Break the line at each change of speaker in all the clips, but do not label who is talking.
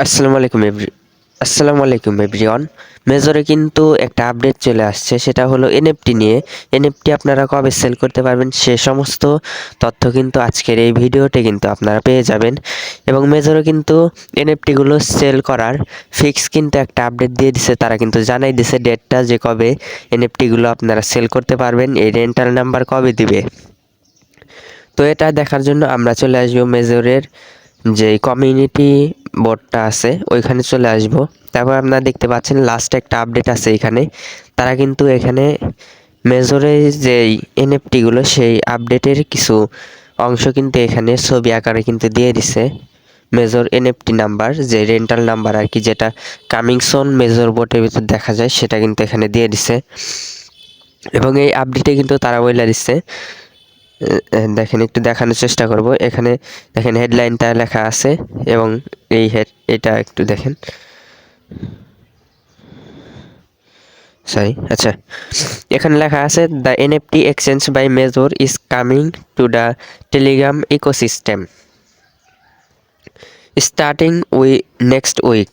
আসসালামু আলাইকুম এভরিওয়ান। মেজরে কিন্তু একটা আপডেট চলে আসছে, সেটা হলো এনএফটি নিয়ে। এনএফটি আপনারা কবে সেল করতে পারবেন সে সমস্ত তথ্য কিন্তু আজকের এই ভিডিওতে কিন্তু আপনারা পেয়ে যাবেন। এবং মেজরে কিন্তু এনএফটিগুলো সেল করার ফিক্স কিন্তু একটা আপডেট দিয়ে দিছে, তারা কিন্তু জানাই দিছে ডেটটা যে কবে এনএফটিগুলো আপনারা সেল করতে পারবেন, এই রেন্টাল নাম্বার কবে দিবে। তো এটা দেখার জন্য আমরা চলে আসবো মেজরের যে কমিউনিটি বোর্ডটা আছে ওইখানে চলে আসব। তারপর আপনারা দেখতে পাচ্ছেন লাস্ট একটা আপডেট আছে এখানে। তারা কিন্তু এখানে মেজরে যে এনএফটিগুলো সেই আপডেটের কিছু অংশ কিন্তু এখানে ছবি আকারে কিন্তু দিয়ে দিছে। মেজর এনএফটি নাম্বার যে রেন্টাল নাম্বার আর কি, যেটা কামিংসন মেজর বোর্ডের ভিতর দেখা যায়, সেটা কিন্তু এখানে দিয়ে দিছে। এবং এই আপডেটে কিন্তু তারা বলে দিচ্ছে, দেখেন একটু দেখানোর চেষ্টা করব। এখানে দেখেন হেডলাইনটা লেখা আছে এবং এটা একটু দেখেন, আচ্ছা, এখানে লেখা আছে the NFT exchange by major is coming to the Telegram ecosystem starting next week.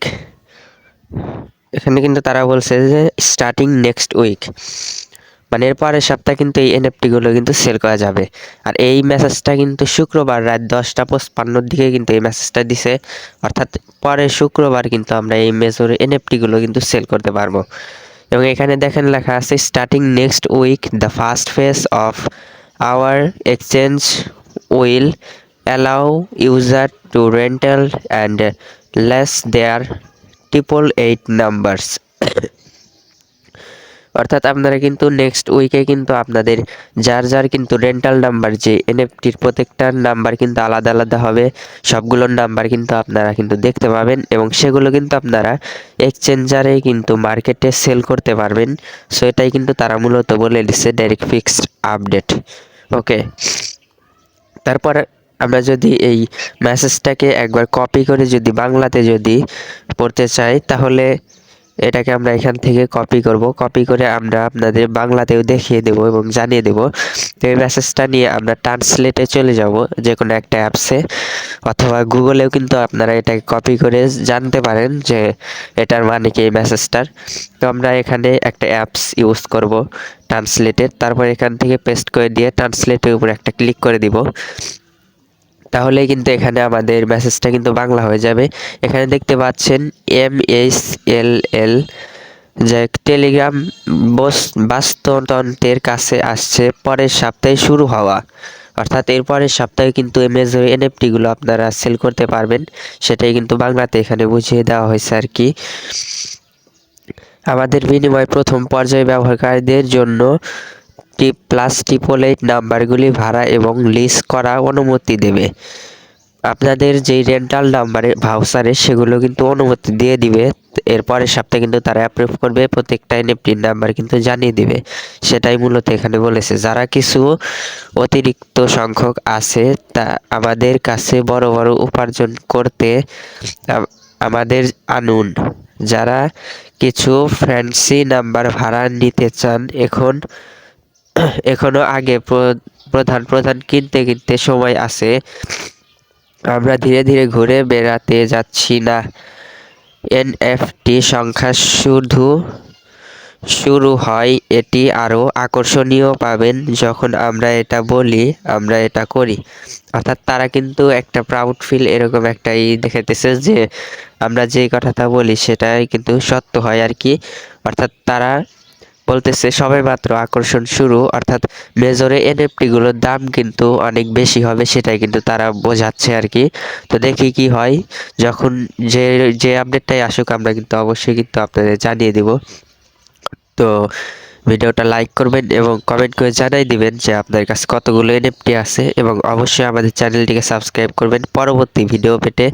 এখানে কিন্তু তারা বলছে যে স্টার্টিং নেক্সট উইক, মানে এর পরের সপ্তাহে কিন্তু এই এনএফটিগুলো কিন্তু সেল করা যাবে। আর এই মেসেজটা কিন্তু শুক্রবার রাত 10:55 দিকে কিন্তু এই মেসেজটা দিছে, অর্থাৎ পরের শুক্রবার কিন্তু আমরা এই মেজর এনএফটিগুলো কিন্তু সেল করতে পারবো। এবং এখানে দেখেন লেখা আছে starting next week the first phase of our exchange will allow user to rental and less their 888 numbers. অর্থাৎ আপনারা কিন্তু নেক্সট উইকে কিন্তু আপনাদের যার কিন্তু রেন্টাল নাম্বার, যে এনএফটির প্রত্যেকটার নাম্বার কিন্তু আলাদা আলাদা হবে, সবগুলোর নাম্বার কিন্তু আপনারা কিন্তু দেখতে পাবেন এবং সেগুলো কিন্তু আপনারা এক্সচেঞ্জারে কিন্তু মার্কেটে সেল করতে পারবেন। সো এটাই কিন্তু তারা মূলত বলে দিচ্ছে ডাইরেক্ট ফিক্সড আপডেট। ওকে, তারপর আমরা যদি এই মেসেজটাকে একবার কপি করে যদি বাংলাতে যদি পড়তে চাই, তাহলে এটাকে আমরা এখান থেকে কপি করব। কপি করে আমরা আপনাদের বাংলাতেও দেখিয়ে দেব এবং জানিয়ে দেব। তো এই মেসেজটা নিয়ে আমরা ট্রান্সলেটে চলে যাব যে কোনো একটা অ্যাপসে, অথবা গুগলেও কিন্তু আপনারা এটাকে কপি করে জানতে পারেন যে এটার মানে কি এই মেসেজটার। তো আমরা এখানে একটা অ্যাপস ইউজ করব ট্রান্সলেটের, তারপর এখান থেকে পেস্ট করে দিয়ে ট্রান্সলেটের উপর একটা ক্লিক করে দিব। তাহলে কিন্তু এখানে আমাদের মেসেজটা কিন্তু বাংলা হয়ে যাবে। এখানে দেখতে পাচ্ছেন MSLL, যে টেলিগ্রাম বাস্তুতন্ত্রের কাছে আসছে পরের সপ্তাহে শুরু হওয়া, অর্থাৎ এর পরের সপ্তাহে কিন্তু মেজর এনএফটিগুলো আপনারা সেল করতে পারবেন। সেটাই কিন্তু বাংলাতে এখানে বুঝিয়ে দেওয়া হয়েছে আর কি। আমাদের বিনিময় প্রথম পর্যায়ে ব্যবহারকারীদের জন্য +888 নাম্বারগুলি ভাড়া এবং লিজ করা অনুমতি দেবে। আপনাদের যেই রেন্টাল নাম্বারে ভাউচারে সেগুলো কিন্তু অনুমতি দিয়ে দিবে। এর পরের সপ্তাহে কিন্তু তারা অ্যাপ্রুভ করবে, প্রত্যেকটা এনএফটির নাম্বার কিন্তু জানিয়ে দিবে। সেটাই মূলত এখানে বলেছে। যারা কিছু অতিরিক্ত সংখ্যক আছে তা আমাদের কাছে বড় বড় উপার্জন করতে আমাদের আনুন। যারা কিছু ফ্যান্সি নাম্বার ভাড়া নিতে চান, এখনো আগে প্রধান কিনতে সময় আছে। আমরা ধীরে ধীরে ঘুরে বেড়াতে যাচ্ছি না। এনএফটি সংখ্যা শুরু হয়, এটি আরও আকর্ষণীয় পাবেন যখন আমরা এটা বলি, আমরা এটা করি। অর্থাৎ তারা কিন্তু একটা প্রাউড ফিল এরকম একটা দেখাতেছে যে আমরা যেই কথাটা বলি সেটাই কিন্তু সত্য হয় আর কি। অর্থাৎ তারা বলতেছে সবে মাত্র আকর্ষণ শুরু, অর্থাৎ মেজরে এনএফটিগুলোর দাম কিন্তু অনেক বেশি হবে, সেটাই কিন্তু তারা বোঝাচ্ছে আর কি। তো দেখি কি হয়, যখন যে আপডেটটাই আসুক আমরা কিন্তু অবশ্যই কিন্তু আপনাদের জানিয়ে দিব। তো ভিডিওটা লাইক করবেন এবং কমেন্ট করে জানাই দিবেন যে আপনার কাছে কতগুলো এনএফটি আছে, এবং অবশ্যই আমাদের চ্যানেলটিকে সাবস্ক্রাইব করবেন পরবর্তী ভিডিও পেতে।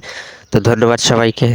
তো ধন্যবাদ সবাইকে।